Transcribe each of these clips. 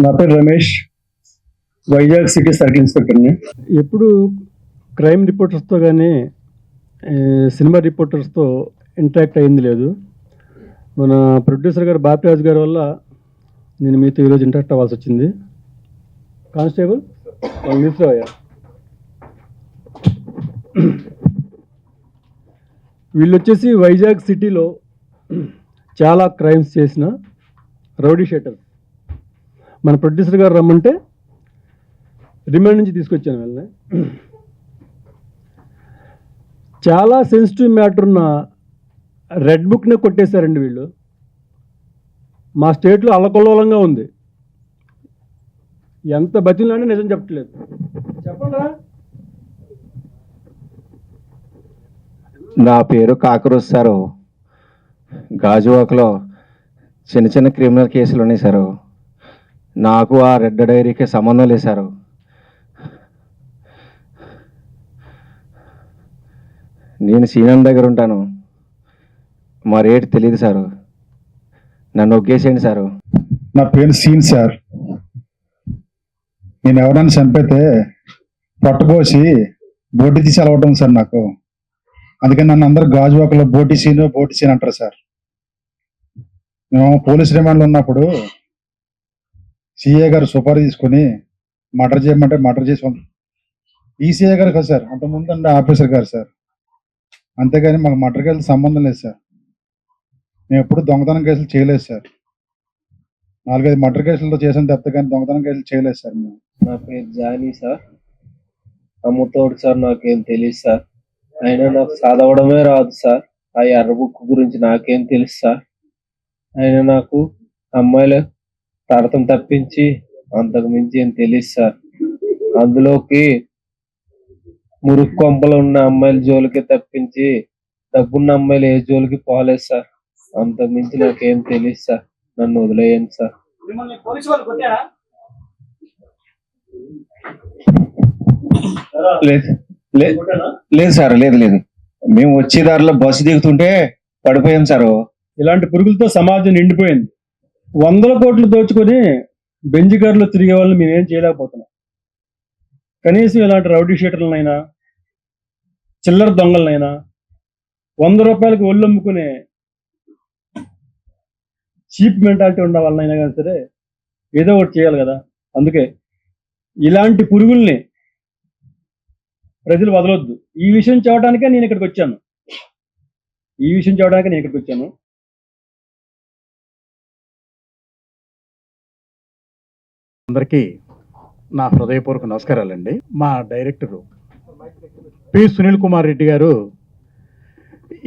నా పేరు Ramesh, Vizag city circle ఇన్స్పెక్టర్ని. ఎప్పుడు క్రైమ్ రిపోర్టర్స్తో కానీ సినిమా రిపోర్టర్స్తో ఇంటరాక్ట్ అయింది లేదు. మన ప్రొడ్యూసర్ గారు బాపిరాజు గారి వల్ల నేను మీతో ఈరోజు ఇంటరాక్ట్ అవ్వాల్సి వచ్చింది. కానిస్టేబుల్ నిలిచిపోయా. వీళ్ళు వచ్చేసి వైజాగ్ సిటీలో చాలా క్రైమ్స్ చేసిన రౌడీ షీటర్. మన ప్రొడ్యూసర్ గారు రమ్మంటే రిమాండ్ నుంచి తీసుకొచ్చాను వీళ్ళని. చాలా సెన్సిటివ్ మ్యాటర్ ఉన్న రెడ్ బుక్నే కొట్టేశారండి వీళ్ళు. మా స్టేట్లో అల్లకొల్లోలంగా ఉంది. ఎంత బతిలాంటి నిజం చెప్పట్లేదు. చెప్పండి. నా పేరు కాకరోజ్ సారు. గాజువాకలో చిన్న చిన్న క్రిమినల్ కేసులు ఉన్నాయి సారు. నాకు ఆ రెడ్ డైరీకి సంబంధం లేదు సారు. నేను సీఎం దగ్గర ఉంటాను. మా రేటు తెలియదు సారు. నన్ను ఒగ్గేసేయండి సారు. నా పేరు సీన్ సార్. నేను ఎవరైనా చంపితే పట్టుకోసి బోటి తీసి అలవటం సార్ నాకు. అందుకని నన్ను అందరు గాజువాకలో బోటి సీన్ అంటారు సార్. మేము పోలీస్ రిమాండ్లో ఉన్నప్పుడు సిఏ గారు సుపారీ తీసుకొని మర్డర్ చేయమంటే మర్డర్ చేసి ఈ సిఏ గారు కదా సార్, అంతకుముందు అంటే ఆఫీసర్ గారు సార్. అంతేగాని మాకు మర్డర్ కేసులు సంబంధం లేదు సార్. మేము ఎప్పుడు దొంగతనం కేసులు చేయలేదు సార్. 4-5 మర్డర్ కేసులతో చేసాను తప్పితే కానీ దొంగతనం కేసులు చేయలేదు సార్ మేము. నా పేరు జానీ సార్. అమ్ముతోడు సార్. నాకేం తెలియదు సార్. అయినా నాకు చదవడమే రాదు సార్. ఆ ఎర్ర బుక్ గురించి నాకేం తెలుసు సార్. అయినా నాకు అమ్మాయిలు తడతం తప్పించి అంతకు మించి ఏం తెలియదు సార్. అందులోకి మురుగు కొంపలు ఉన్న అమ్మాయిల జోలికి తప్పించి డబ్బున్న అమ్మాయిలు ఏ జోలికి పోలేదు సార్. అంతకు మించి నాకేం తెలియదు సార్. నన్ను వదిలేయండి సార్. లేదు సార్, లేదు లేదు. మేము వచ్చే దారిలో బస్సు దిగుతుంటే పడిపోయాం సారు. ఇలాంటి పురుగులతో సమాజం నిండిపోయింది. 100 కోట్లు దోచుకొని బెంజ్ కార్లో తిరిగే వాళ్ళు మేమేం చేయలేకపోతున్నాం. కనీసం ఇలాంటి రౌడీ షీటర్లనైనా చిల్లర దొంగలనైనా 100 రూపాయలకి ఒళ్ళు అమ్ముకునే చీప్ మెంటాలిటీ ఉన్న వాళ్ళనైనా కానీ సరే ఏదో ఒకటి చేయాలి కదా. అందుకే ఇలాంటి పురుగుల్ని ప్రజలు వదలొద్దు. ఈ విషయం చెప్పడానికే నేను ఇక్కడికి వచ్చాను. అందరికీ నా హృదయపూర్వక నమస్కారాలండి. మా డైరెక్టరు పి సునీల్ కుమార్ రెడ్డి గారు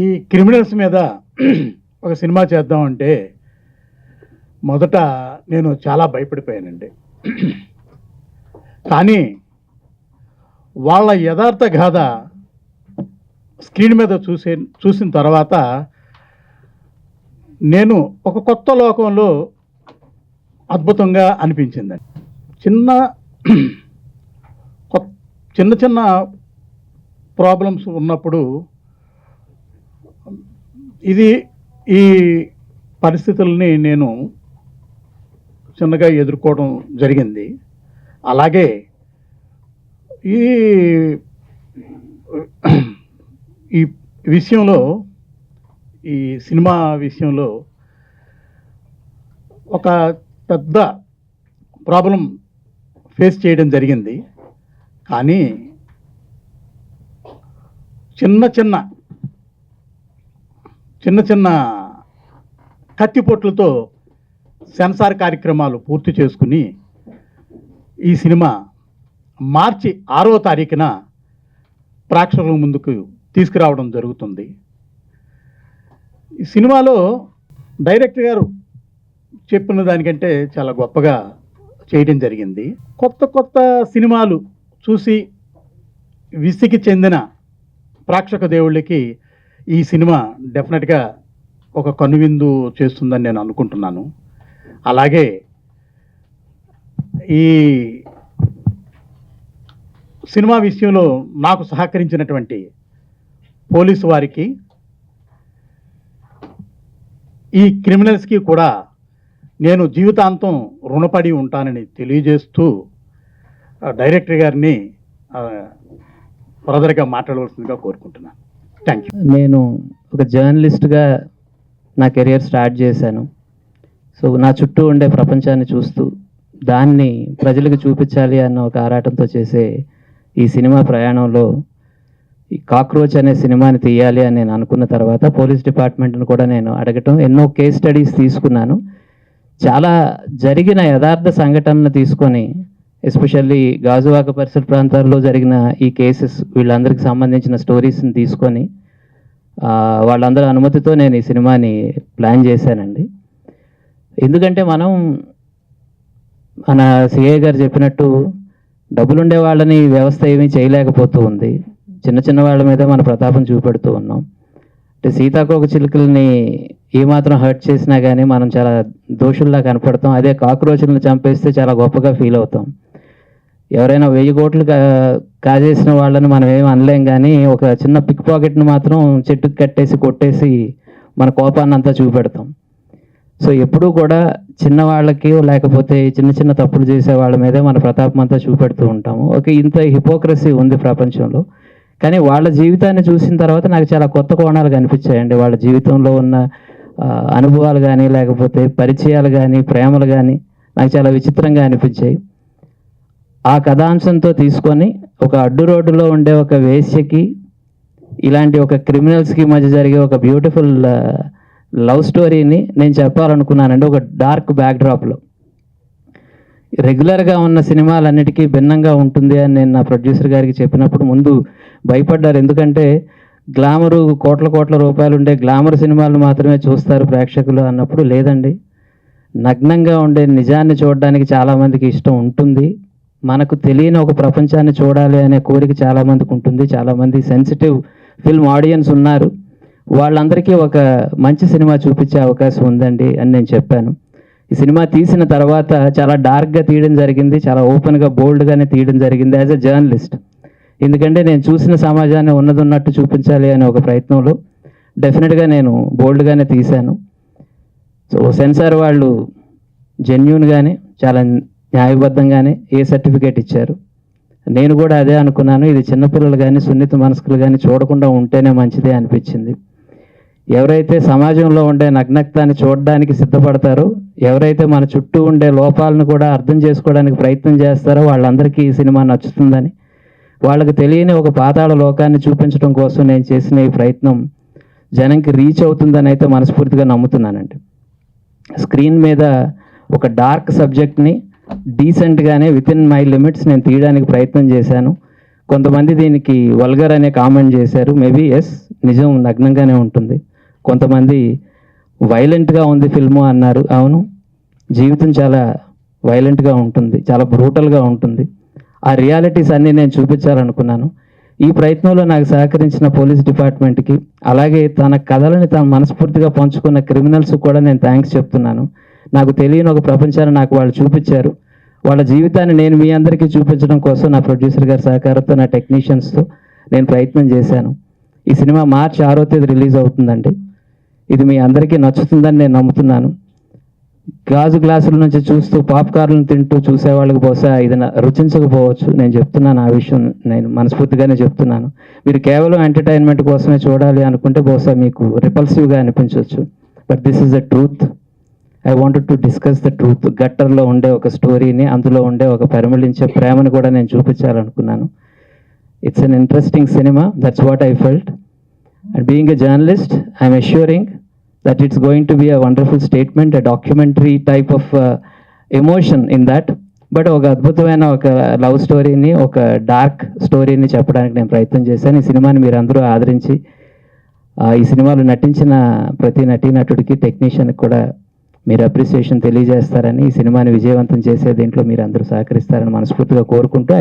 ఈ క్రిమినల్స్ మీద ఒక సినిమా చేద్దామంటే మొదట నేను చాలా భయపడిపోయానండి. కానీ వాళ్ళ యథార్థ గాథ స్క్రీన్ మీద చూసిన తర్వాత నేను ఒక కొత్త లోకంలో అద్భుతంగా అనిపించిందండి. చిన్న చిన్న ప్రాబ్లమ్స్ ఉన్నప్పుడు ఈ పరిస్థితుల్ని నేను చిన్నగా ఎదుర్కోవడం జరిగింది. అలాగే ఈ విషయంలో, ఈ సినిమా విషయంలో ఒక పెద్ద ప్రాబ్లం ఫేస్ చేయడం జరిగింది. కానీ చిన్న చిన్న కత్తిపోట్లతో సెన్సార్ కార్యక్రమాలు పూర్తి చేసుకుని ఈ సినిమా మార్చి 6వ తారీఖున ప్రేక్షకుల ముందుకు తీసుకురావడం జరుగుతుంది. ఈ సినిమాలో డైరెక్టర్ గారు చెప్పిన దానికంటే చాలా గొప్పగా చేయడం జరిగింది. కొత్త సినిమాలు చూసి విసిగి చెందిన ప్రేక్షక దేవుళ్ళకి ఈ సినిమా డెఫినెట్గా ఒక కనువిందు చేస్తుందని నేను అనుకుంటున్నాను. అలాగే ఈ సినిమా విషయంలో నాకు సహకరించినటువంటి పోలీసు వారికి, ఈ క్రిమినల్స్కి కూడా నేను జీవితాంతం రుణపడి ఉంటానని తెలియజేస్తూ డైరెక్టర్ గారిని ఫర్దర్గా మాట్లాడవలసిందిగా కోరుకుంటున్నాను. Thank you. నేను ఒక జర్నలిస్ట్గా నా కెరియర్ స్టార్ట్ చేశాను. సో నా చుట్టూ ఉండే ప్రపంచాన్ని చూస్తూ దాన్ని ప్రజలకు చూపించాలి అన్న ఒక ఆరాటంతో చేసే ఈ సినిమా ప్రయాణంలో ఈ కాక్రోచ్ అనే సినిమాని తీయాలి అని నేను అనుకున్న తర్వాత పోలీస్ డిపార్ట్మెంట్ను కూడా నేను అడగటం, ఎన్నో కేస్ స్టడీస్ తీసుకున్నాను. చాలా జరిగిన యథార్థ సంఘటనలు తీసుకొని, ఎస్పెషల్లీ గాజువాక పరిసర ప్రాంతాల్లో జరిగిన ఈ కేసెస్, వీళ్ళందరికీ సంబంధించిన స్టోరీస్ని తీసుకొని వాళ్ళందరి అనుమతితో నేను ఈ సినిమాని ప్లాన్ చేశానండి. ఎందుకంటే మన సిఐ గారు చెప్పినట్టు డబ్బులుండే వాళ్ళని వ్యవస్థ ఏమీ చేయలేకపోతూ ఉంది. చిన్న చిన్న వాళ్ళ మీద మన ప్రతాపం చూపెడుతూ ఉన్నాం. అంటే సీతాకోక చిలుకల్ని ఏమాత్రం హర్ట్ చేసినా కానీ మనం చాలా దోషుల్లా కనపడతాం. అదే కాక్రోచ్లను చంపేస్తే చాలా గొప్పగా ఫీల్ అవుతాం. ఎవరైనా 1000 కోట్లు కాజేసిన వాళ్ళని మనం ఏమి అనలేం, కానీ ఒక చిన్న పిక్ పాకెట్ని మాత్రం చెట్టుకు కట్టేసి కొట్టేసి మన కోపాన్ని అంతా చూపెడతాం. సో ఎప్పుడూ కూడా చిన్నవాళ్ళకి లేకపోతే చిన్న చిన్న తప్పులు చేసే వాళ్ళ మీదే మన ప్రతాపం అంతా చూపెడుతూ ఉంటాము. ఇంత హిపోక్రసీ ఉంది ప్రపంచంలో. కానీ వాళ్ళ జీవితాన్ని చూసిన తర్వాత నాకు చాలా కొత్త కోణాలు కనిపించాయండి. వాళ్ళ జీవితంలో ఉన్న అనుభవాలు కానీ, లేకపోతే పరిచయాలు కానీ, ప్రేమలు కానీ నాకు చాలా విచిత్రంగా అనిపించాయి. ఆ కథాంశంతో తీసుకొని ఒక అడ్డు రోడ్డులో ఉండే ఒక వేశ్యకి, ఇలాంటి ఒక క్రిమినల్స్కి మధ్య జరిగే ఒక బ్యూటిఫుల్ లవ్ స్టోరీని నేను చెప్పాలనుకున్నానండి, ఒక డార్క్ బ్యాక్డ్రాప్లో. రెగ్యులర్గా ఉన్న సినిమాలన్నిటికీ భిన్నంగా ఉంటుంది అని నేను నా ప్రొడ్యూసర్ గారికి చెప్పినప్పుడు ముందు భయపడ్డారు. ఎందుకంటే గ్లామరు, కోట్ల రూపాయలు ఉండే గ్లామర్ సినిమాలు మాత్రమే చూస్తారు ప్రేక్షకులు అన్నప్పుడు, లేదండి, నగ్నంగా ఉండే నిజాన్ని చూడడానికి చాలామందికి ఇష్టం ఉంటుంది. మనకు తెలియని ఒక ప్రపంచాన్ని చూడాలి అనే కోరిక చాలామందికి ఉంటుంది. చాలామంది సెన్సిటివ్ ఫిల్మ్ ఆడియన్స్ ఉన్నారు. వాళ్ళందరికీ ఒక మంచి సినిమా చూపించే అవకాశం ఉందండి అని నేను చెప్పాను. ఈ సినిమా తీసిన తర్వాత చాలా డార్క్గా తీయడం జరిగింది, చాలా ఓపెన్గా బోల్డ్గానే తీయడం జరిగింది యాజ్ ఎ జర్నలిస్ట్. ఎందుకంటే నేను చూసిన సమాజాన్ని ఉన్నట్టు చూపించాలి అనే ఒక ప్రయత్నంలో డెఫినెట్గా నేను బోల్డ్గానే తీశాను. సో సెన్సార్ వాళ్ళు జెన్యూన్గానే, చాలా న్యాయబద్ధంగానే సర్టిఫికేట్ ఇచ్చారు. నేను కూడా అదే అనుకున్నాను. ఇది చిన్నపిల్లలు కానీ, సున్నిత మనస్కులు కానీ చూడకుండా ఉంటేనే మంచిదే అనిపించింది. ఎవరైతే సమాజంలో ఉండే నగ్నత్వాన్ని చూడడానికి సిద్ధపడతారో, ఎవరైతే మన చుట్టూ ఉండే లోపాలను కూడా అర్థం చేసుకోవడానికి ప్రయత్నం చేస్తారో వాళ్ళందరికీ ఈ సినిమా నచ్చుతుందని, వాళ్ళకి తెలియని ఒక పాతాళ లోకాన్ని చూపించడం కోసం నేను చేసిన ఈ ప్రయత్నం జనంకి రీచ్ అవుతుందని అయితే మనస్ఫూర్తిగా నమ్ముతున్నానండి. స్క్రీన్ మీద ఒక డార్క్ సబ్జెక్ట్ని డీసెంట్గానే వితిన్ మై లిమిట్స్ నేను తీయడానికి ప్రయత్నం చేశాను. కొంతమంది దీనికి వల్గర్ అనే కామెంట్ చేశారు. మేబీ నిజం నగ్నంగానే ఉంటుంది. కొంతమంది వైలెంట్గా ఉంది ఫిల్ము అన్నారు. అవును, జీవితం చాలా వైలెంట్గా ఉంటుంది, చాలా బ్రూటల్గా ఉంటుంది. ఆ రియాలిటీస్ అన్నీ నేను చూపించాలనుకున్నాను. ఈ ప్రయత్నంలో నాకు సహకరించిన పోలీస్ డిపార్ట్మెంట్కి, అలాగే తన కథలని తను మనస్ఫూర్తిగా పంచుకున్న క్రిమినల్స్ కూడా నేను థ్యాంక్స్ చెప్తున్నాను. నాకు తెలియని ఒక ప్రపంచాన్ని నాకు వాళ్ళు చూపించారు. వాళ్ళ జీవితాన్ని నేను మీ అందరికీ చూపించడం కోసం నా ప్రొడ్యూసర్ గారి సహకారంతో, నా టెక్నీషియన్స్తో నేను ప్రయత్నం చేశాను. ఈ సినిమా మార్చి 6వ తేదీ రిలీజ్ అవుతుందండి. ఇది మీ అందరికీ నచ్చుతుందని నేను నమ్ముతున్నాను. గాజు గ్లాసుల నుంచి చూస్తూ పాప్కార్న్లు తింటూ చూసే వాళ్ళకి బహుశా ఇది రుచించకపోవచ్చు. నేను చెప్తున్నాను, ఆ విషయం నేను మనస్ఫూర్తిగానే చెప్తున్నాను. మీరు కేవలం ఎంటర్టైన్మెంట్ కోసమే చూడాలి అనుకుంటే బహుశా మీకు రిపల్సివ్గా అనిపించవచ్చు. But this is the truth. I wanted to discuss the truth. గట్టర్లో ఉండే ఒక స్టోరీని, అందులో ఉండే ఒక పరిమళించే ప్రేమను కూడా నేను చూపించాలనుకున్నాను. It's an interesting cinema. That's what I felt. And being a journalist, I'm assuring that it's going to be a wonderful statement, a documentary type of emotion in that. But ఒక అద్భుతమైన ఒక లవ్ స్టోరీని, ఒక dark స్టోరీని చెప్పడానికి నేను ప్రయత్నం చేశాను. ఈ సినిమాని మీరు అందరూ ఆదరించి, ఈ సినిమాలో నటించిన ప్రతి నటీనటుడికి, టెక్నీషియన్కి కూడా మీరు అప్రిసియేషన్ తెలియజేస్తారని, ఈ సినిమాని విజయవంతం చేసే దీంట్లో మీరు అందరూ సహకరిస్తారని మనస్ఫూర్తిగా కోరుకుంటూ